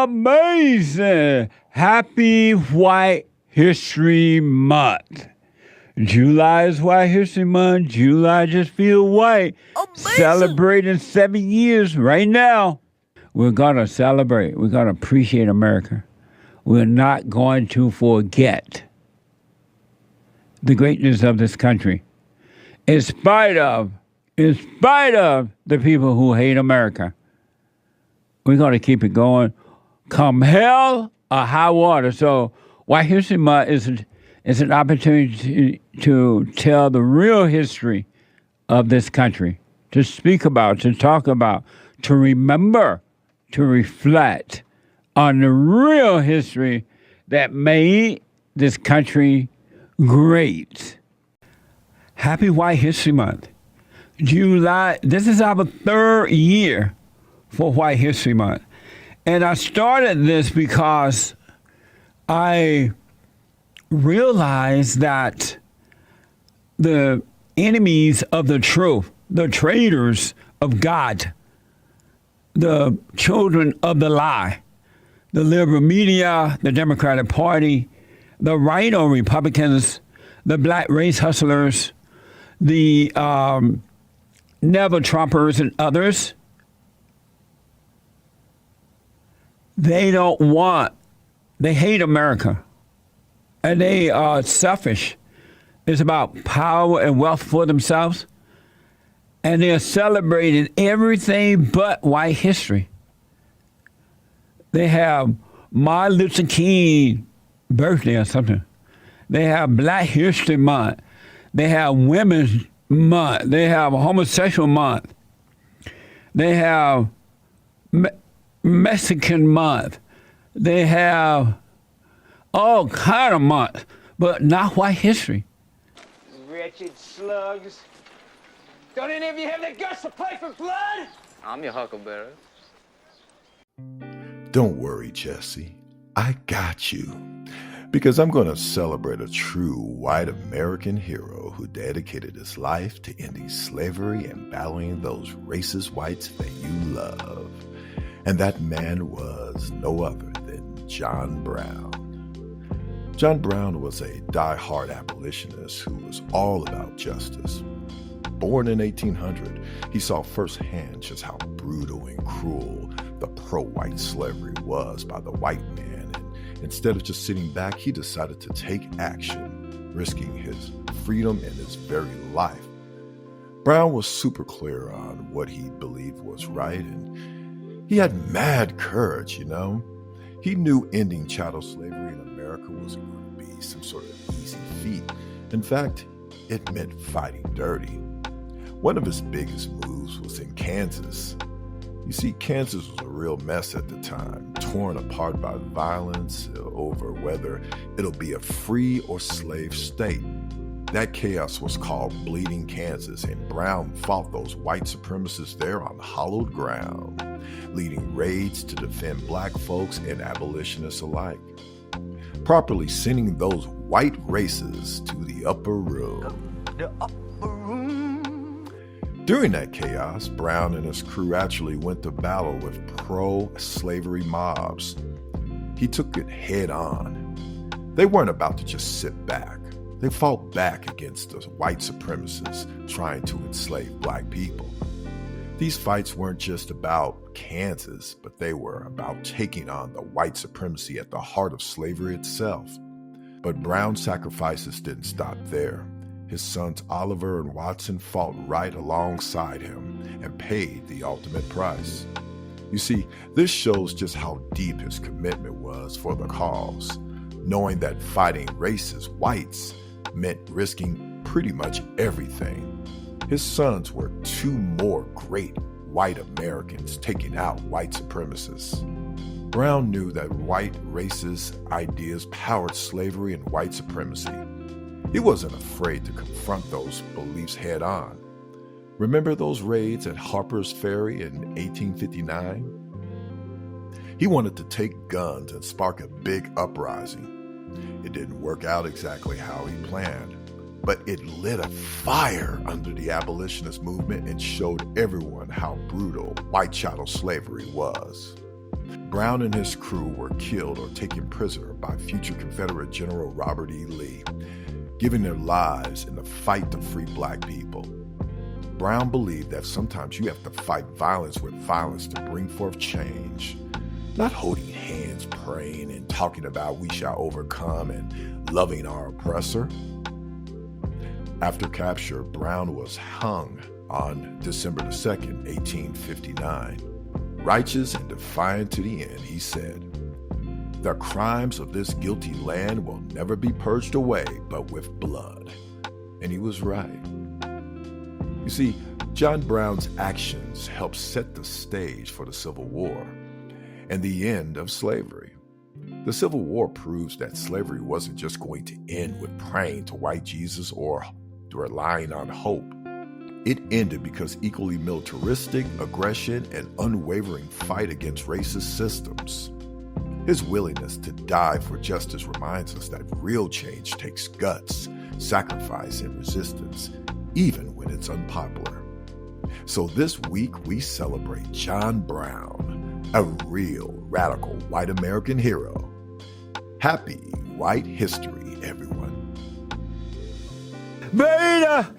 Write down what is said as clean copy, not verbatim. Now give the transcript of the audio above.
Amazing! Happy White History Month. July is White History Month. July just feel white. Amazing. Celebrating 7 years right now. We're going to celebrate. We're going to appreciate America. We're not going to forget the greatness of this country. In spite of the people who hate America. We're going to keep it going. Come hell or high water. So White History Month is an opportunity to tell the real history of this country, to speak about, to talk about, to remember, to reflect on the real history that made this country great. Happy White History Month. July, this is our 3rd year for White History Month. And I started this because I realized that the enemies of the truth, the traitors of God, the children of the lie, the liberal media, the Democratic Party, the rhino Republicans, the black race hustlers, the never Trumpers and others, they hate America. And they are selfish. It's about power and wealth for themselves. And they're celebrating everything but white history. They have Martin Luther King birthday or something. They have Black History Month. They have Women's Month. They have Homosexual Month. They have Mexican Month. They have all kind of months, but not white history. Wretched slugs. Don't any of you have the guts to play for blood? I'm your huckleberry. Don't worry, Jesse. I got you. Because I'm going to celebrate a true white American hero who dedicated his life to ending slavery and battling those racist whites that you love. And that man was no other than John Brown. John Brown was a die-hard abolitionist who was all about justice. Born in 1800, he saw firsthand just how brutal and cruel the pro-white slavery was by the white man, and instead of just sitting back, he decided to take action, risking his freedom and his very life. Brown was super clear on what he believed was right, and he had mad courage, you know? He knew ending chattel slavery in America wasn't going to be some sort of easy feat. In fact, it meant fighting dirty. One of his biggest moves was in Kansas. You see, Kansas was a real mess at the time, torn apart by violence over whether it'll be a free or slave state. That chaos was called Bleeding Kansas, and Brown fought those white supremacists there on hallowed ground, leading raids to defend black folks and abolitionists alike, properly sending those white races to the upper room. During that chaos, Brown and his crew actually went to battle with pro-slavery mobs. He took it head on. They weren't about to just sit back. They fought back against the white supremacists trying to enslave black people. These fights weren't just about Kansas, but they were about taking on the white supremacy at the heart of slavery itself. But Brown's sacrifices didn't stop there. His sons Oliver and Watson fought right alongside him and paid the ultimate price. You see, this shows just how deep his commitment was for the cause, knowing that fighting racist whites meant risking pretty much everything. His sons were 2 more great white Americans taking out white supremacists. Brown knew that white racist ideas powered slavery and white supremacy. He wasn't afraid to confront those beliefs head on. Remember those raids at Harper's Ferry in 1859? He wanted to take guns and spark a big uprising. It didn't work out exactly how he planned, but it lit a fire under the abolitionist movement and showed everyone how brutal white chattel slavery was. Brown and his crew were killed or taken prisoner by future Confederate General Robert E. Lee, giving their lives in the fight to free black people. Brown believed that sometimes you have to fight violence with violence to bring forth change, not holding hands, praying, and talking about we shall overcome and loving our oppressor. After capture, Brown was hung on December 2nd, 1859. Righteous and defiant to the end, he said, "The crimes of this guilty land will never be purged away but with blood." And he was right. You see, John Brown's actions helped set the stage for the Civil War and the end of slavery. The Civil War proves that slavery wasn't just going to end with praying to white Jesus or relying on hope. It ended because equally militaristic aggression and unwavering fight against racist systems. His willingness to die for justice reminds us that real change takes guts, sacrifice, and resistance, even when it's unpopular. So this week we celebrate John Brown, a real radical white American hero. Happy White History, everyone. Beta!